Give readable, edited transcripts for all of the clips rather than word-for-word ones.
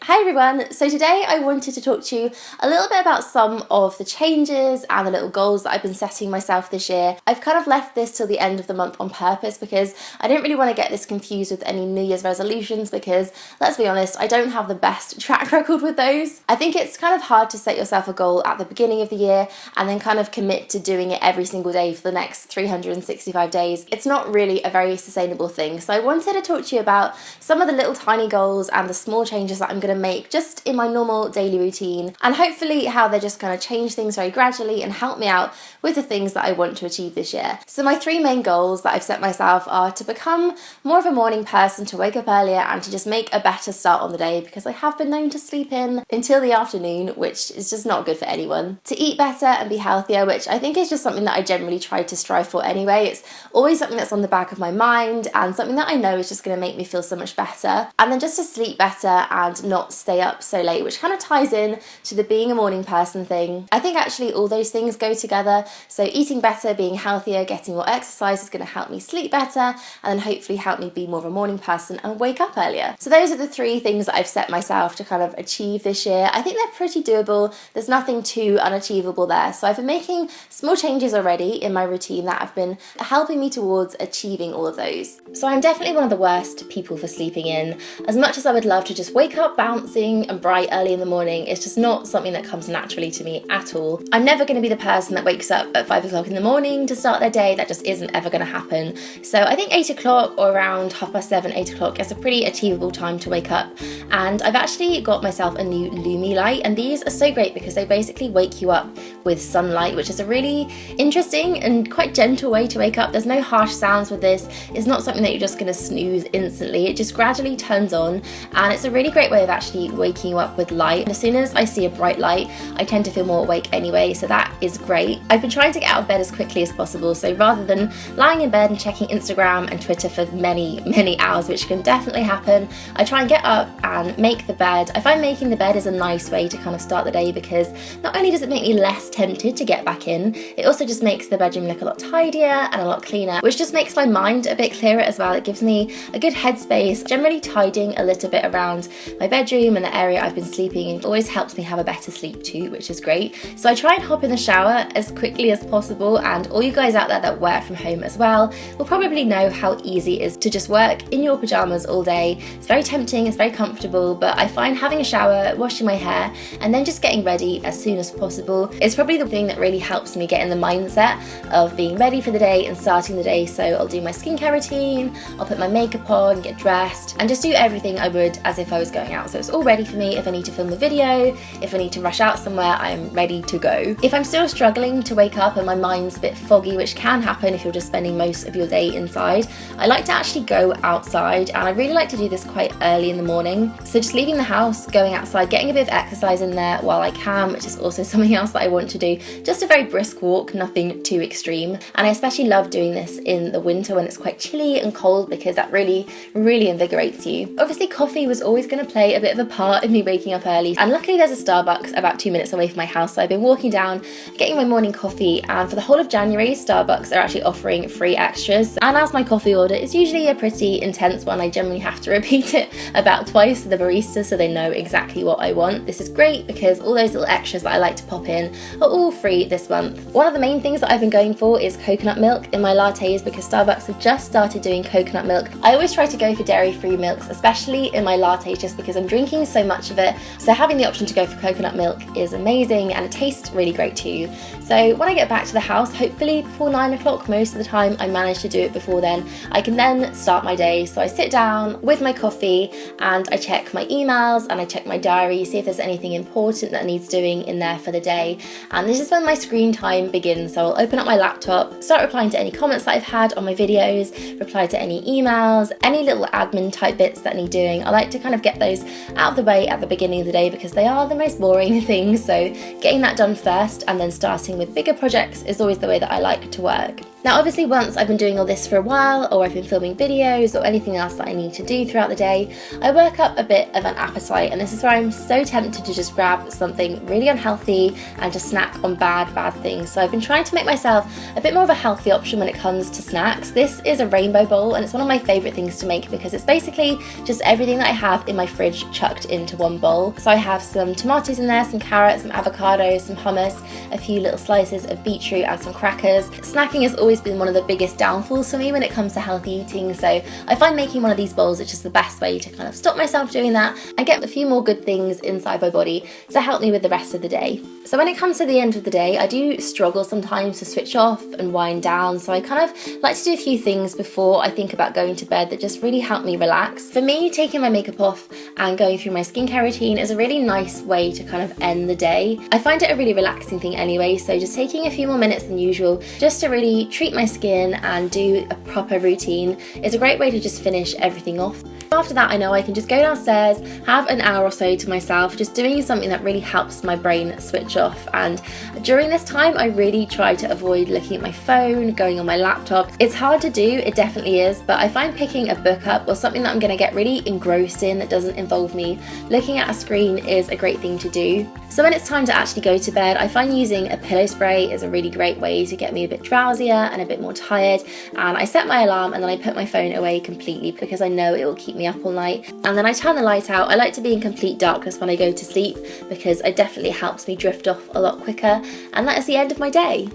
Hi everyone, so today I wanted to talk to you a little bit about some of the changes and the little goals that I've been setting myself this year. I've kind of left this till the end of the month on purpose because I didn't really want to get this confused with any New Year's resolutions because, let's be honest, I don't have the best track record with those. I think it's kind of hard to set yourself a goal at the beginning of the year and then kind of commit to doing it every single day for the next 365 days. It's not really a very sustainable thing. So I wanted to talk to you about some of the little tiny goals and the small changes that I'm going to make just in my normal daily routine, and hopefully how they're just going to change things very gradually and help me out with the things that I want to achieve this year. So my three main goals that I've set myself are to become more of a morning person, to wake up earlier and to just make a better start on the day, because I have been known to sleep in until the afternoon, which is just not good for anyone. To eat better and be healthier, which I think is just something that I generally try to strive for anyway. It's always something that's on the back of my mind and something that I know is just going to make me feel so much better. And then just to sleep better and not stay up so late, which kind of ties in to the being a morning person thing. I think actually all those things go together. So eating better, being healthier, getting more exercise is going to help me sleep better and then hopefully help me be more of a morning person and wake up earlier. So those are the three things that I've set myself to kind of achieve this year. I think they're pretty doable. There's nothing too unachievable there. So I've been making small changes already in my routine that have been helping me towards achieving all of those. So I'm definitely one of the worst people for sleeping in. As much as I would love to just wake up bouncing and bright early in the morning, it's just not something that comes naturally to me at all. I'm never going to be the person that wakes up at 5 o'clock in the morning to start their day. That just isn't ever going to happen. So I think 8 o'clock or around 7:30, 8 o'clock is a pretty achievable time to wake up. And I've actually got myself a new Lumie light, and these are so great because they basically wake you up with sunlight, which is a really interesting and quite gentle way to wake up. There's no harsh sounds with this. It's not something that you're just going to snooze instantly. It just gradually turns on, and it's a really great way of actually waking you up with light. And as soon as I see a bright light, I tend to feel more awake anyway, so that is great. I've been trying to get out of bed as quickly as possible, so rather than lying in bed and checking Instagram and Twitter for many hours, which can definitely happen, I try and get up and make the bed. I find making the bed is a nice way to kind of start the day because not only does it make me less tempted to get back in, it also just makes the bedroom look a lot tidier and a lot cleaner, which just makes my mind a bit clearer as well. It gives me a good headspace. Generally tidying a little bit around my bedroom and the area I've been sleeping in always helps me have a better sleep too, which is great. So I try and hop in the shower as quickly as possible, and all you guys out there that work from home as well will probably know how easy it is to just work in your pyjamas all day. It's very tempting, it's very comfortable, but I find having a shower, washing my hair, and then just getting ready as soon as possible is probably the thing that really helps me get in the mindset of being ready for the day and starting the day. So I'll do my skincare routine, I'll put my makeup on, get dressed, and just do everything I would as if I was going out. So it's all ready for me. If I need to film the video, if I need to rush out somewhere, I'm ready to go. If I'm still struggling to wake up and my mind's a bit foggy, which can happen if you're just spending most of your day inside, I like to actually go outside, and I really like to do this quite early in the morning. So just leaving the house, going outside, getting a bit of exercise in there while I can, which is also something else that I want to do. Just a very brisk walk, nothing too extreme. And I especially love doing this in the winter when it's quite chilly and cold because that really invigorates you. Obviously coffee was always going to play a bit of a part in me waking up early, and luckily there's a Starbucks about 2 minutes away from my house, so I've been walking down getting my morning coffee, and for the whole of January Starbucks are actually offering free extras, and as my coffee order is usually a pretty intense one, I generally have to repeat it about twice to the barista so they know exactly what I want. This is great because all those little extras that I like to pop in are all free this month. One of the main things that I've been going for is coconut milk in my lattes because Starbucks have just started doing coconut milk. I always try to go for dairy-free milks, especially in my lattes, just because I'm drinking so much of it. So having the option to go for coconut milk is amazing, and it tastes really great too. So when I get back to the house, hopefully before 9 o'clock, most of the time I manage to do it before then, I can then start my day. So I sit down with my coffee and I check my emails and I check my diary, see if there's anything important that needs doing in there for the day. And this is when my screen time begins. So I'll open up my laptop, start replying to any comments that I've had on my videos, reply to any emails, any little admin type bits that need doing. I like to kind of get those out of the way at the beginning of the day because they are the most boring things. So getting that done first and then starting with bigger projects is always the way that I like to work. Now obviously once I've been doing all this for a while, or I've been filming videos or anything else that I need to do throughout the day, I work up a bit of an appetite, and this is where I'm so tempted to just grab something really unhealthy and just snack on bad things. So I've been trying to make myself a bit more of a healthy option when it comes to snacks. This is a rainbow bowl, and it's one of my favourite things to make because it's basically just everything that I have in my fridge chucked into one bowl. So I have some tomatoes in there, some carrots, some avocados, some hummus, a few little slices of beetroot and some crackers. Snacking has always been one of the biggest downfalls for me when it comes to healthy eating, so I find making one of these bowls is just the best way to kind of stop myself doing that and get a few more good things inside my body to help me with the rest of the day. So when it comes to the end of the day, I do struggle sometimes to switch off and wind down, so I kind of like to do a few things before I think about going to bed that just really help me relax. For me, taking my makeup off and going through my skincare routine is a really nice way to kind of end the day. I find it a really relaxing thing anyway, so just taking a few more minutes than usual just to really treat my skin and do a proper routine is a great way to just finish everything off. After that, I know I can just go downstairs, have an hour or so to myself, just doing something that really helps my brain switch off. And during this time, I really try to avoid looking at my phone, going on my laptop. It's hard to do, it definitely is, but I find picking a book up or something that I'm going to get really engrossed in that doesn't involve me looking at a screen is a great thing to do. So when it's time to actually go to bed, I find using a pillow spray is a really great way to get me a bit drowsier and a bit more tired. And I set my alarm and then I put my phone away completely because I know it will keep me up all night. And then I turn the light out. I like to be in complete darkness when I go to sleep because it definitely helps me drift off a lot quicker. And that is the end of my day.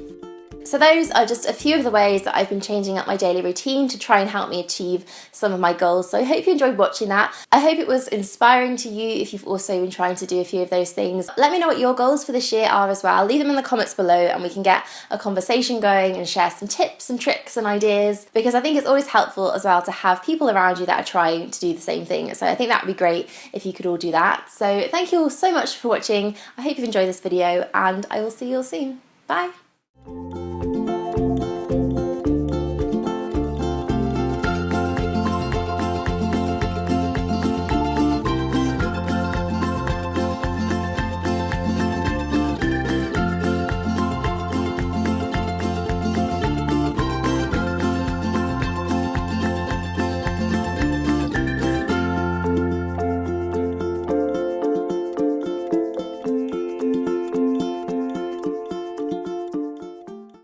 So those are just a few of the ways that I've been changing up my daily routine to try and help me achieve some of my goals. So I hope you enjoyed watching that. I hope it was inspiring to you if you've also been trying to do a few of those things. Let me know what your goals for this year are as well. Leave them in the comments below and we can get a conversation going and share some tips and tricks and ideas, because I think it's always helpful as well to have people around you that are trying to do the same thing. So I think that would be great if you could all do that. So thank you all so much for watching. I hope you've enjoyed this video and I will see you all soon. Bye.